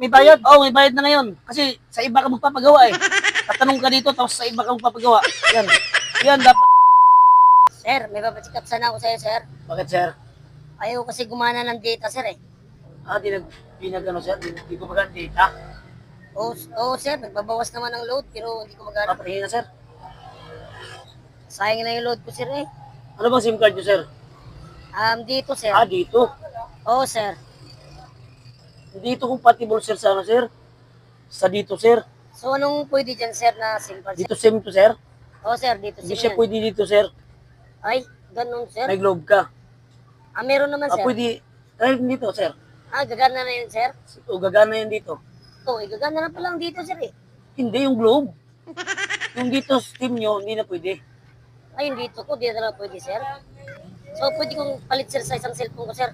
may bayad? Oo, may bayad na ngayon. Kasi sa iba ka magpapagawa eh. Tatanong ka dito, tapos sa iba ka magpapagawa. Yan. Yan, dapat. Sir, may papacheck up sana ako sa'yo, sir. Bakit, sir? Ayaw kasi gumana ng data, sir, eh. Di nag, sir? Di ko maganda data. Oo, sir, nagbabawas naman ng load, pero hindi ko magana. Papatingin na, sir. Sayang na yung load ko, sir, eh. Ano bang SIM card nyo, sir? Dito, sir. Dito. Oo, sir. Dito compatible, sir, sa ano, sir? Sa dito, sir. So, anong pwede dyan, sir, na SIM card, sir? Dito SIM to, sir. Oo, sir, dito Hindi SIM siya yan. pwede dito, sir. Ay, ganun, sir. May globe ka. Meron naman, sir. Pwede. Kahit dito, sir. Gagana na yun, sir. O, gagana yan dito. Oo, gagana na palang dito, sir, eh. Hindi, yung globe. Yung dito, SIM nyo, hindi na pwede. Ay, yung dito ko, di na lang pwede, sir. So, pwede kong palit, sir, sa isang cellphone ko, sir.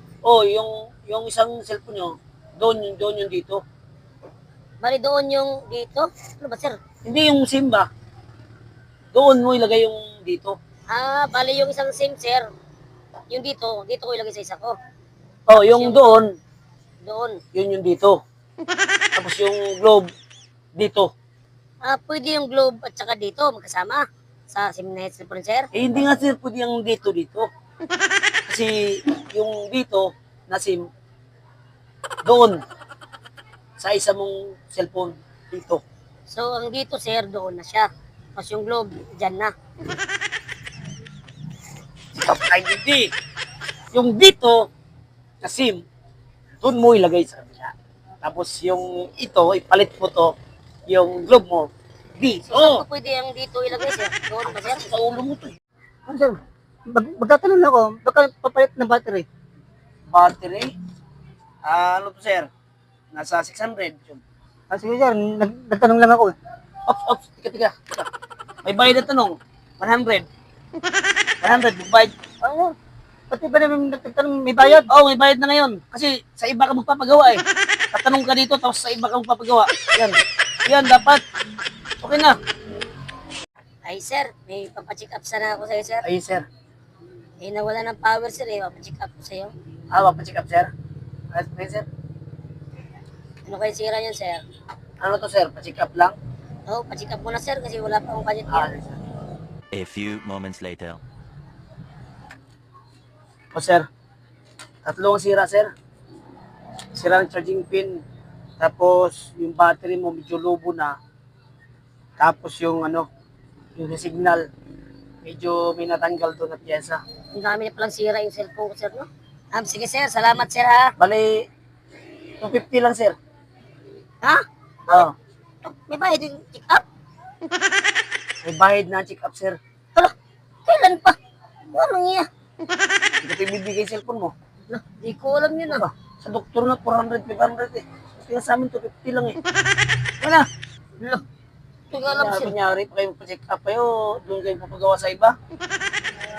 Yung isang cellphone nyo, doon yung dito. Bali doon yung dito. Ano ba, sir? Hindi yung SIM ba? Doon mo ilagay yung dito. Bali yung isang SIM, sir. Yung dito ko ilagay sa isa ko. Yung doon, Doon. yun yung dito. Tapos yung globe, dito. Pwede yung globe at saka dito, magkasama. Sa SIM na cellphone, sir. Hindi nga sir, pwede yung dito. Kasi yung dito na SIM, doon, sa isa mong cellphone, dito. So, ang dito, sir, doon na siya. Tapos yung globe, dyan na. Ay, hindi. Yung dito, na SIM, doon mo ilagay sa kabila. Tapos yung ito, ipalit mo to, yung globe mo, dito. Saan ko pwede yung dito ilagay, sir? Doon ba, sir? Sa ulo mo to eh. Sir, magtatanong lang ako, baka papalit ng battery. Battery? Ano to sir? Nasa 600. Sige sir, nagtanong lang ako. Ops, tika. May bayad na tanong. 100. 100, magbayad. Ano? Pati ba namin nagtanong may bayad? Oo, may bayad na ngayon. Kasi sa iba ka magpapagawa eh. Tatanong ka dito, tapos sa iba ka magpapagawa. Yan, dapat. Okay na. Ay, sir, may papacheck up sana ako sa'yo, sir. Ayun sir. Nawala ng power, sir, eh. Papacheck up ko sa'yo. Papacheck up sir. Ayun sir. Ano kayo sira yan, sir? Ano to sir? Pacheck up lang? Oo, pacheck up muna, sir, kasi wala pa akong budget yan. Sir. A few moments later. Sir, tatlo ang sira sir. Sira ng charging pin. Tapos yung battery mo medyo lobo na. Tapos yung yung signal, medyo may natanggal doon na pyesa. Ang dami na palang sira yung cellphone ko, sir, no? Sige, sir. Salamat, sir, ha? Bali, 250 lang sir. Ha? Oo. May bayad yung check up? May bayad na check up sir. Hala, kailan pa? Anong iya? Hindi ko ibibigay yung cellphone mo. Di ko alam yun, ah. Sa doktor na 400, 500 eh. Kaya sa amin 250 lang eh. Wala. Hala, di ko alam, sir. Kunyari pa kayo pa-check up kayo, doon kayo papagawa sa iba.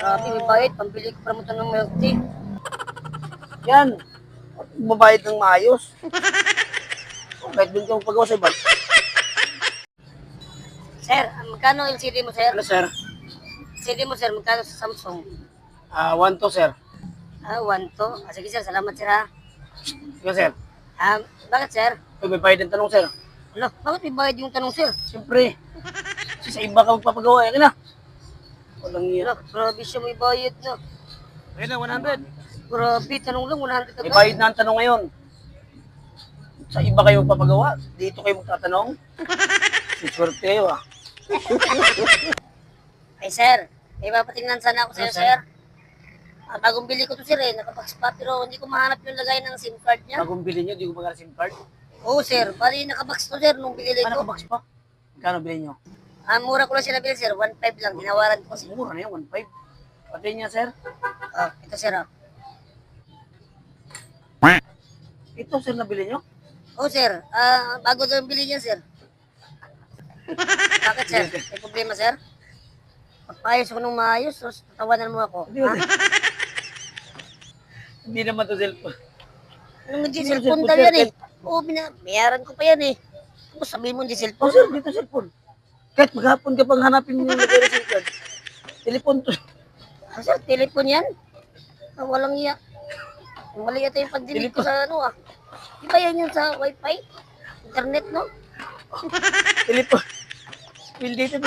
Grabe, may bayad. Pambili ko para mo ng milk tea. Yan. Mabayad ng maayos. Kahit doon kayo papagawa sa iba. Sir, magkano LCD mo, sir? Ano sir? LCD mo, sir, magkano sa Samsung? 1 to sir. 1 to. Sige, sir. Salamat, sir, ha? Sige sir. Bakit, sir? May bayad ng tanong sir. Hala, bakit may bayad yung tanong, sir? Siyempre. Kasi sa iba ka magpapagawa. Yan na. Walang iya. Hala, grabe siya may bayad na. Ayun na, 100. Grabe, tanong lang, 100 May agad. bayad na ang tanong ngayon. Sa iba kayo magpapagawa. Dito kayo magtatanong. Swerte kayo ah. Ay, sir, may papatingnan sana ako sa'yo, Ano, sir? sir. Bagong bili ko to, sir, eh. Nakabox pa, pero hindi ko mahanap yung lagay ng SIM card niya. Bagong bilhin nyo, di ko magkala SIM card. Oo, sir. Bali, nakabox to, sir, nung binili Ano ko. ka box pa? Magkano bilhin nyo? Mura ko lang sila bili, sir. 1.5 lang. Tinawaran ko, sir. Mura na yan, 1.5. Pati niya sir. Ito, sir, oh. Ito sir nabili nyo? Oo, sir. Bago daw yung bili niya, sir. Bakit, sir? May problema, sir? Pagpayos ako nung maayos, tapos tatawanan mo ako. Hindi, Ha? Hindi naman to cellphone. Anong hindi Hindi cellphone cellphone, daw sir. yan, eh. Oo, bayaran ko pa yan, eh. Tapos sabihin mo hindi Oh cellphone. sir, dito cellphone. Kahit maghapon ka pang hanapin mo yung lagay ng SIM card. Telepon to. Sir, telepon yan? Walang iya. Mali ata yung pagdinig ko sa ano, ah. Di ba yan yung sa wifi? internet, no? Telephone. Bill dito,